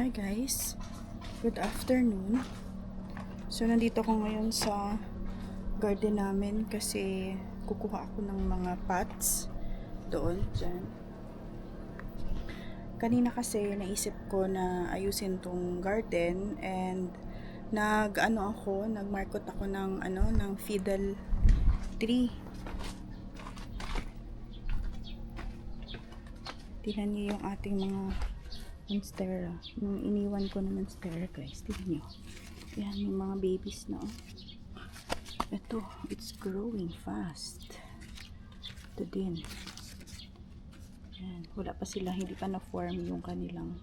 Hi guys, good afternoon. So nandito ko ngayon sa garden namin kasi kukuha ako ng mga pots doon, dyan. Kanina kasi naisip ko na ayusin tong garden and nagmarkot ako ng fiddle tree. Tingnan niyo yung ating mga monstera. Yung iniwan ko na monstera guys. Tingnan nyo. Yan yung mga babies na Ito, it's growing fast. Ito din. Yan. Wala pa sila. Hindi pa na-form yung kanilang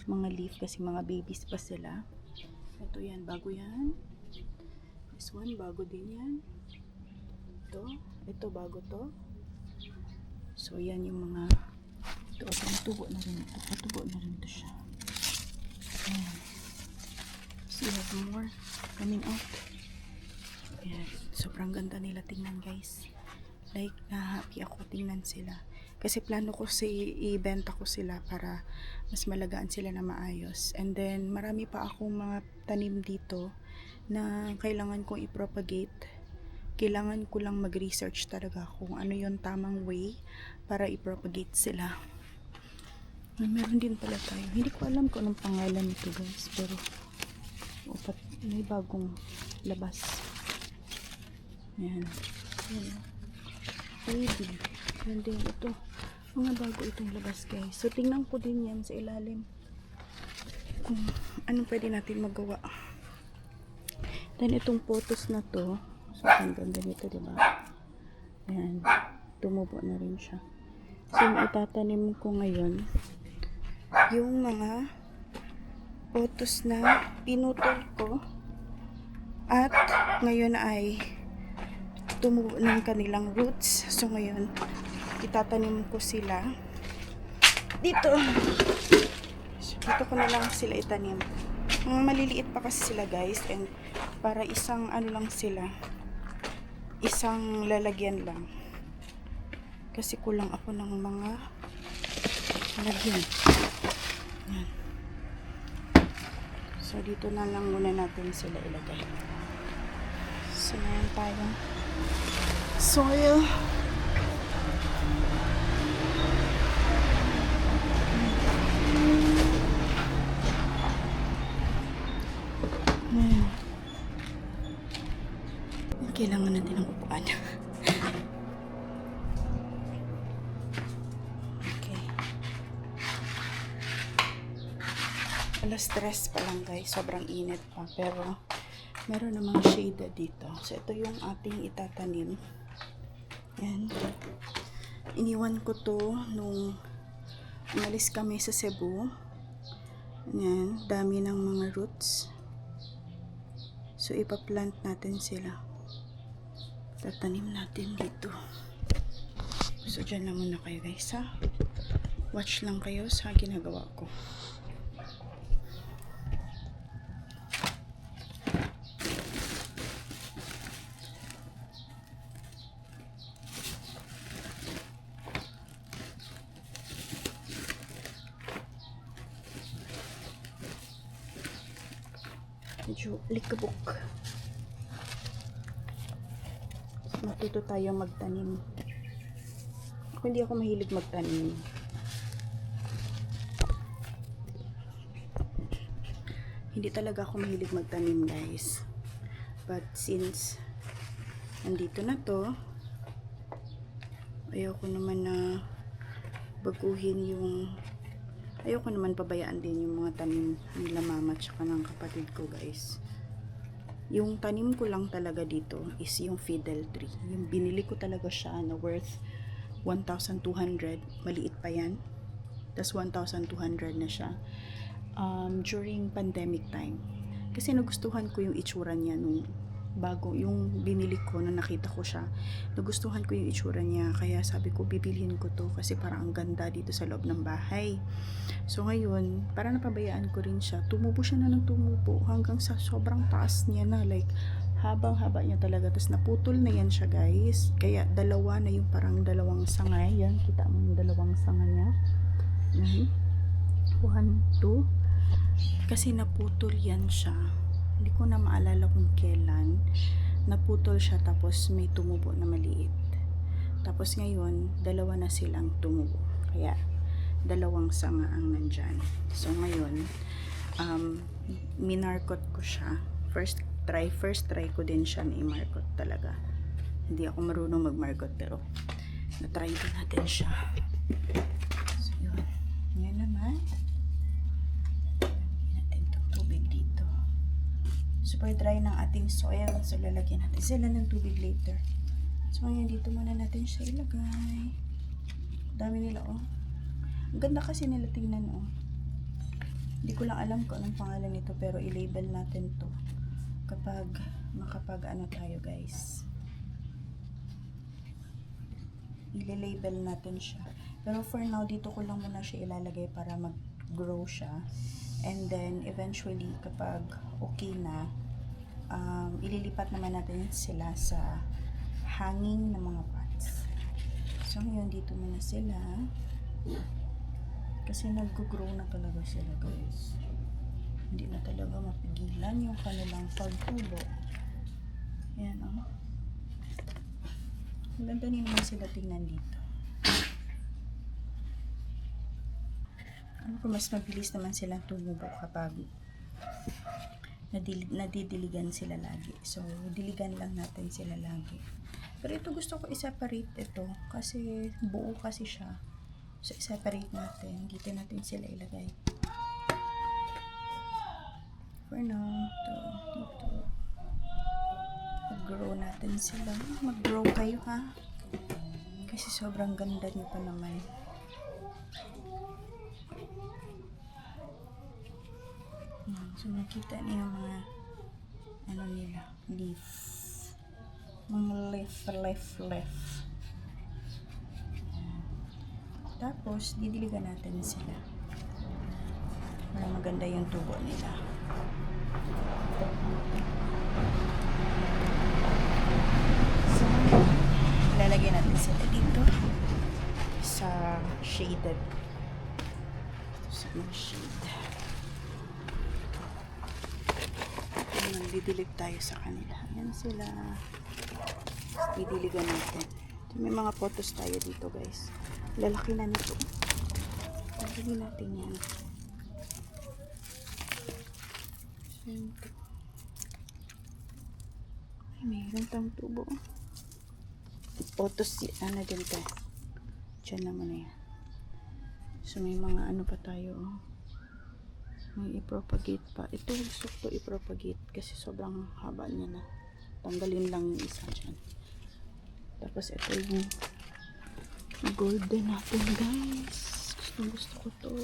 mga leaf kasi mga babies pa sila. Ito yan. Bago yan. This one, bago din yan. Ito bago to. So, yan yung mga matubo na rin ito. Matubo na rin ito siya. Ayan. So, you have more coming out. Ayan. Sobrang ganda nila tingnan guys. Like, na-happy ako tingnan sila. Kasi plano ko i-benta ko sila para mas malagaan sila na maayos. And then, marami pa akong mga tanim dito na kailangan kong i-propagate. Kailangan ko lang mag-research talaga kung ano yung tamang way para i-propagate sila. Meron din pala tayo. Hindi ko alam kung anong pangalan nito guys. Pero may bagong labas. Ayan. Ayan. Baby. Ayan din ito. Mga bago itong labas guys. So tingnan ko din yan sa ilalim. Kung anong pwede natin magawa. Then itong photos na to. So ang ganda nito diba? Ayan. Tumubo na rin siya. So yung itatanim ko ngayon yung mga photos na pinutol ko at ngayon ay tumubo ng kanilang roots. So ngayon itatanim ko sila dito. So, dito ko na lang sila itanim. Mga maliliit pa kasi sila guys, and para isang lang sila, isang lalagyan lang kasi kulang ako ng mga lagyan. Yan. So dito na lang muna natin sila ilagay. So meron tayong soil. Kailangan natin ng upuan. Okay. Alas 3 pa lang guys. Sobrang init pa. Pero meron namang shade dito. So ito yung ating itatanim. Yan. Iniwan ko to nung umalis kami sa Cebu. Yan. Dami ng mga roots. So ipaplant natin sila. Tatanim natin dito. So dyan lang muna kayo guys ha. Watch lang kayo sa ginagawa ko. Medyo likabok. Matuto tayo magtanim. Hindi ako mahilig magtanim. Hindi talaga ako mahilig magtanim guys. But since nandito na to, ayoko naman na baguhin ayoko naman pabayaan din yung mga tanim nila mama tsaka ng kapatid ko guys. Yung tanim ko lang talaga dito is yung fiddle tree. Yung binili ko talaga siya na worth 1,200. Maliit pa yan. Tas 1,200 na siya. During pandemic time. Kasi nagustuhan ko yung itsura niya nung bago. Yung binili ko na nakita ko siya. Nagustuhan ko yung itsura niya. Kaya sabi ko bibilhin ko to kasi parang ang ganda dito sa loob ng bahay. So ngayon, para napabayaan ko rin siya. Tumubo siya na ng tumubo hanggang sa sobrang taas niya na. Like, habang-haba niya talaga. Tapos naputol na yan siya guys. Kaya dalawa na yung parang dalawang sangay. Yan, kita mo yung dalawang sangay niya. 1, 2. Kasi naputol yan siya. Hindi ko na maalala kung kailan. Naputol siya tapos may tumubo na maliit. Tapos ngayon, dalawa na silang tumubo. Kaya, dalawang sanga ang nandyan. So ngayon, minarkot ko siya. First try ko din siya na i-markot talaga. Hindi ako marunong mag-markot pero na-try din natin siya. So yun. Ngayon naman, lalagyan natin itong tubig dito. Super dry ng ating soil. So lalagyan natin sila ng tubig later. So ngayon dito muna natin siya ilagay. Dami nila oh. Ang ganda kasi nila tingnan oh. Hindi ko lang alam kung anong pangalan nito pero i-label natin to kapag makapag ano tayo guys. I-label natin siya. Pero for now dito ko lang muna siya ilalagay para mag-grow siya. And then eventually kapag okay na, ililipat naman natin sila sa hanging na mga pots. So ngayon dito muna sila. Kasi nag-grow na talaga sila guys. Hindi na talaga mapigilan yung kanilang pagtubo. Ayan o. Oh. Maganda din naman sila tingnan dito. Ano kung mas mabilis naman silang tumubo kapag nadidiligan sila lagi. So, diligan lang natin sila lagi. Pero ito gusto ko i-separate ito kasi buo kasi siya. So, i-separate natin. Dito natin sila ilagay. For now, dito. Mag-grow natin sila. Mag-grow kayo ha. Kasi sobrang ganda niyo pa naman. So, nakita niyo yung mga ano nila, leaf. Mga leaf. Tapos, didiligan natin sila. Para maganda yung tubo nila. So, lalagyan natin sila dito sa shaded. Sa mga shade. Didilig tayo sa kanila. Yan sila. Didiligan natin. May mga photos tayo dito guys. Lalaki na nito. Lagyan natin yan. Ay, mayroon tang tubo. Photos ano din tayo. Diyan naman na yan. So may mga ano pa tayo. May i-propagate pa. Ito gusto ko i-propagate kasi sobrang haba niya na. Tanggalin lang yung isa dyan. Tapos ito yung golden natin guys. Gusto ko to.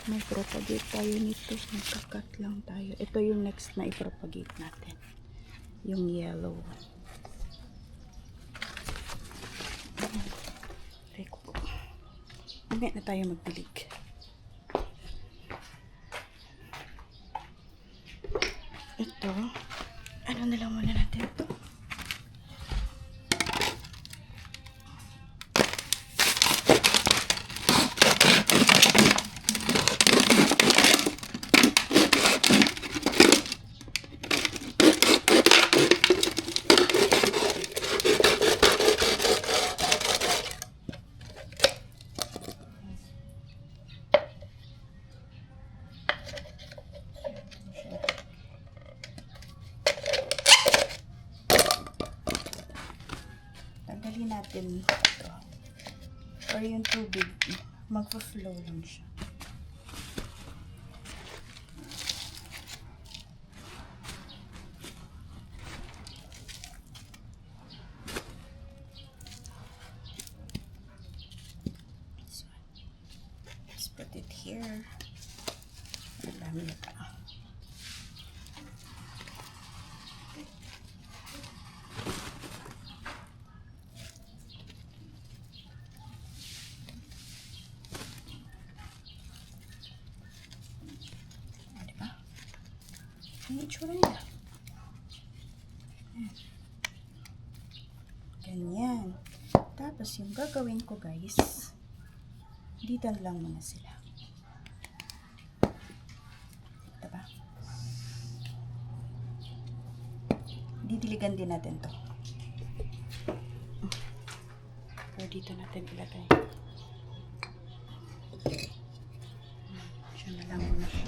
May propagate tayo nito. Magkakat lang tayo. Ito yung next na i-propagate natin. Yung yellow. Reko. Mamaya na tayo magdilig. Ito. Ano na lang muna natin ito. Tanggalin natin ito. Or yung tubig, magpa-flow lang siya. Let's put it here. Ang dami na pa. Ang itsura niya. Ganyan. Tapos yung gagawin ko guys, dito lang muna sila. didiligan din natin to. Pero dito natin ilagay. Siya na lang muna siya.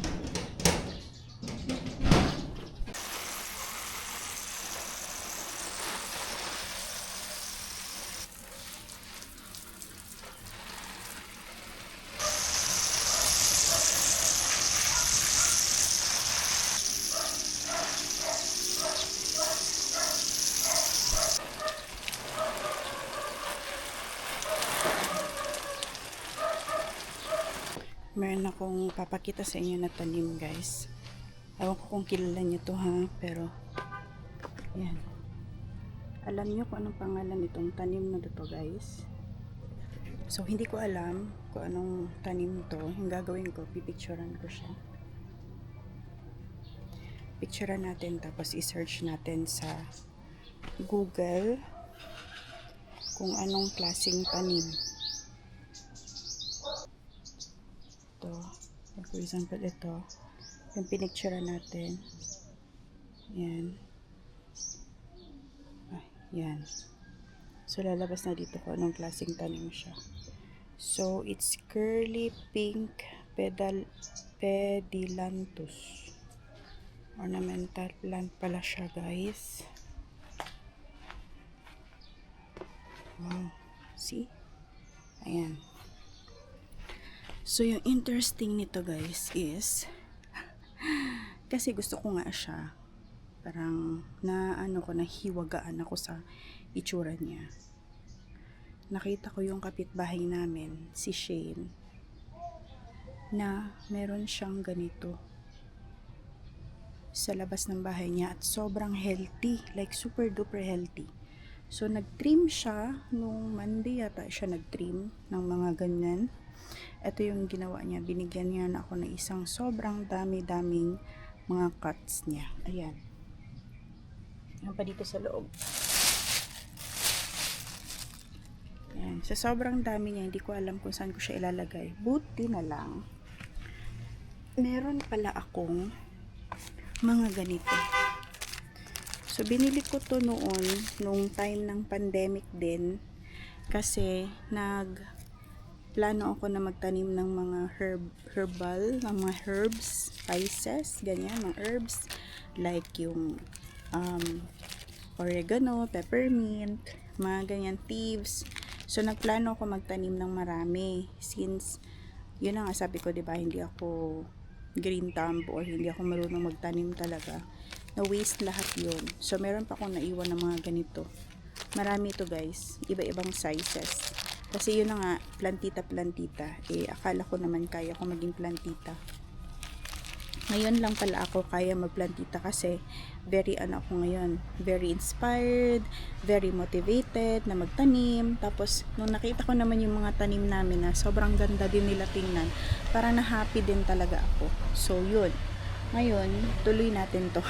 Meron akong papakita sa inyo na tanim, guys. Ewan ko kung kilala nyo to, ha, pero yan. Alam nyo kung anong pangalan nitong tanim na to, guys? So hindi ko alam kung anong tanim to. Yung gagawin ko, pipicturean ko siya. Picturean natin, tapos i-search natin sa Google kung anong klaseng tanim. Ito, for example, ito yung pinicture natin. Yan. Yan. So lalabas na dito kung anong klaseng tanim siya. So it's curly pink pedilanthus. Ornamental plant pala siya, guys. Wow. See? Ayan. So, yung interesting nito, guys, is kasi gusto ko nga siya. Parang nahiwagaan ako sa itsura niya. Nakita ko yung kapitbahay namin, si Shane, na meron siyang ganito sa labas ng bahay niya at sobrang healthy, like super duper healthy. So, nag-trim siya nung Monday yata siya nag-trim ng mga ganyan. Ito yung ginawa niya. Binigyan niya na ako ng isang sobrang dami-daming mga cuts niya. Ayan. Yan pa dito sa loob. Ayan. Sa sobrang dami niya, hindi ko alam kung saan ko siya ilalagay. Buti na lang. Meron pala akong mga ganito. So, binili ko to noon, nung time ng pandemic din. Kasi, plano ako na magtanim ng mga herbal, ng mga herbs, spices, ganyan, mga herbs, like yung oregano, peppermint, mga ganyan, thieves. So, nagplano ako magtanim ng marami, since, yun nga sabi ko, diba, hindi ako green thumb, or hindi ako marunong magtanim talaga, na waste lahat yun. So, meron pa akong naiwan ng mga ganito. Marami to, guys, iba-ibang sizes. Kasi yun na nga, plantita. Akala ko naman kaya ko maging plantita. Ngayon lang pala ako kaya magplantita kasi very very inspired, very motivated na magtanim. Tapos, nung nakita ko naman yung mga tanim namin na sobrang ganda din nila tingnan, para na happy din talaga ako. So, yun. Ngayon, tuloy natin to.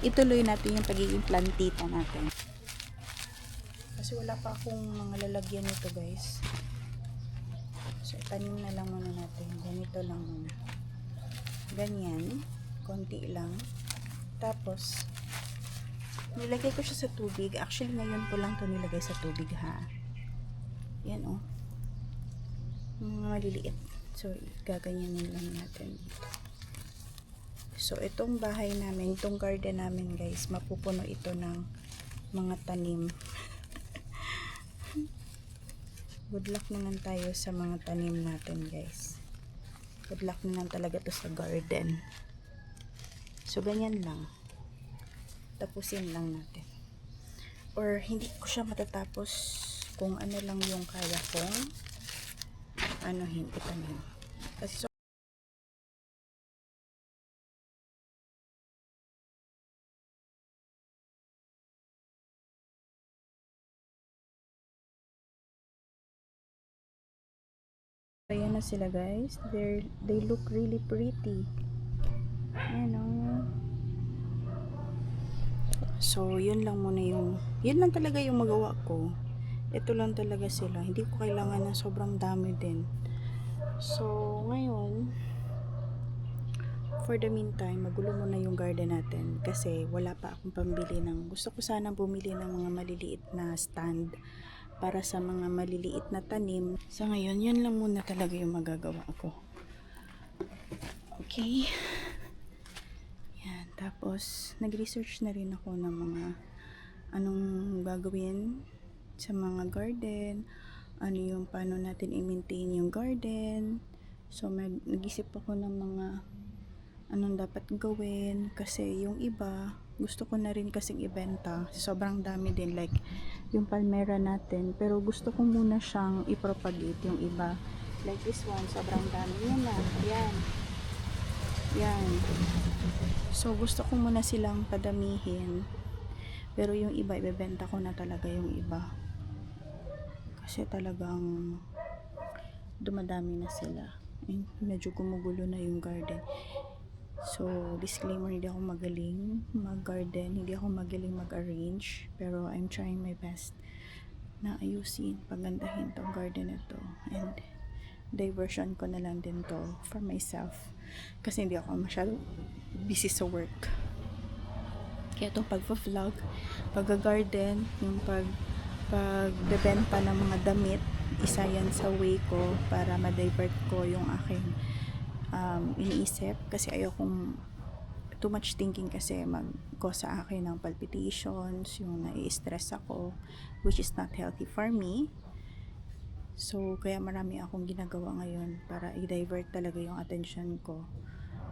Ituloy natin yung pagiging plantita natin. Kasi wala pa akong mga lalagyan nito, guys. So, itanim na lang muna natin. Ganito lang muna. Ganyan. Konti lang. Tapos, nilagay ko siya sa tubig. Actually, ngayon ko lang to nilagay sa tubig, ha. Yan, oh. Mga maliliit. So, gaganyanin lang natin dito. So, itong bahay namin, itong garden namin, guys, mapupuno ito ng mga tanim. Good luck naman tayo sa mga tanim natin, guys. Good luck naman talaga to sa garden. So, ganyan lang. Tapusin lang natin. Or, hindi ko siya matatapos kung ano lang yung kaya kong itanim. Kasi ayan na sila, guys. They look really pretty. Ayan, oh. So, yun lang talaga yung magawa ko. Ito lang talaga sila. Hindi ko kailangan ng sobrang dami din. So, ngayon, for the meantime, magulo muna yung garden natin kasi wala pa akong pambili ng, gusto ko sanang bumili ng mga maliliit na stand para sa mga maliliit na tanim. Sa ngayon, yun lang muna talaga yung magagawa ko. Okay. Yan. Tapos, nag-research na rin ako ng mga anong gagawin sa mga garden, ano yung paano natin i-maintain yung garden. So, nag-isip ako ng mga anong dapat gawin kasi yung iba, gusto ko na rin kasing ibenta. Sobrang dami din, like yung palmera natin. Pero gusto ko muna siyang i-propagate yung iba. Like this one, sobrang dami yun na. Yan. Yan. So, gusto ko muna silang padamihin. Pero yung iba, ibebenta ko na talaga yung iba. Kasi talagang dumadami na sila. Medyo gumugulo na yung garden. So, disclaimer, hindi ako magaling mag-garden, hindi ako magaling mag-arrange, pero I'm trying my best na ayusin, pagandahin tong garden na to, and diversion ko na lang din to for myself kasi hindi ako masyado busy sa work. Kaya itong pag-vlog, pag-garden, yung pagbebenta ng mga damit, isa yan sa way ko para ma-divert ko yung aking iniisip kasi ayokong too much thinking kasi mag-cause sa akin ng palpitations, yung nai-stress ako, which is not healthy for me. So, kaya marami akong ginagawa ngayon para i-divert talaga yung attention ko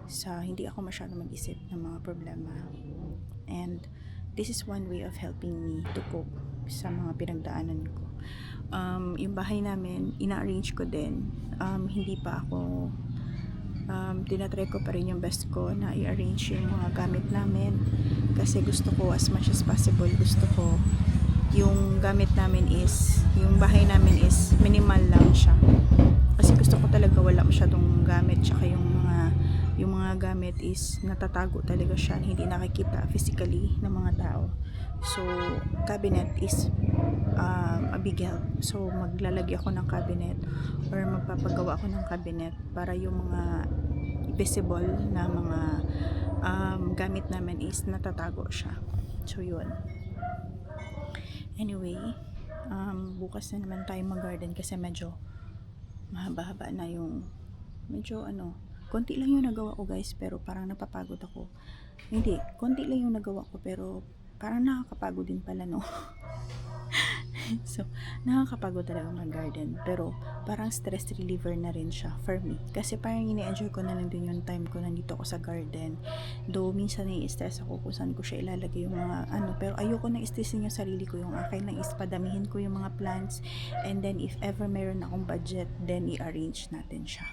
sa hindi ako masyado mag-isip ng mga problema. And this is one way of helping me to cope sa mga pinagdaanan ko. Yung bahay namin, ina-arrange ko din. Hindi pa ako tinatry ko pa rin yung best ko na i-arrange yung mga gamit namin kasi gusto ko as much as possible, gusto ko yung gamit namin is, yung bahay namin is minimal lang siya kasi gusto ko talaga wala masyadong gamit, tsaka yung mga gamit is natatago talaga siya, hindi nakikita physically ng mga tao. So cabinet is a big help. So maglalagay ako ng cabinet or magpapagawa ako ng cabinet para yung mga visible na mga gamit namin is natatago siya. So yun. Anyway, bukas na naman tayo mag-garden kasi medyo mahaba-haba na yung medyo konti lang yung nagawa ko guys, pero parang napapagod ako. Hindi, konti lang yung nagawa ko pero parang nakakapagod din pala, no? So, nakakapagod talaga mag-garden. Pero, parang stress reliever na rin siya for me. Kasi parang ini-enjoy ko na lang din yung time ko nandito ako sa garden. Though, minsan nai-stress ako kung saan ko siya ilalagay yung mga pero ayoko na stressin yung sarili ko. Yung akin lang is padamihin ko yung mga plants. And then, if ever meron akong budget, then i-arrange natin siya.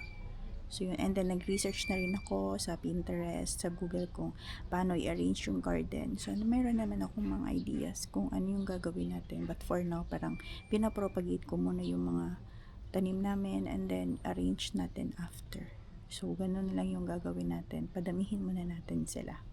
So yun, and then nag-research na rin ako sa Pinterest, sa Google kung paano i-arrange yung garden. So mayroon naman akong mga ideas kung ano yung gagawin natin. But for now, parang pinapropagate ko muna yung mga tanim namin and then arrange natin after. So ganun lang yung gagawin natin. Padamihin muna natin sila.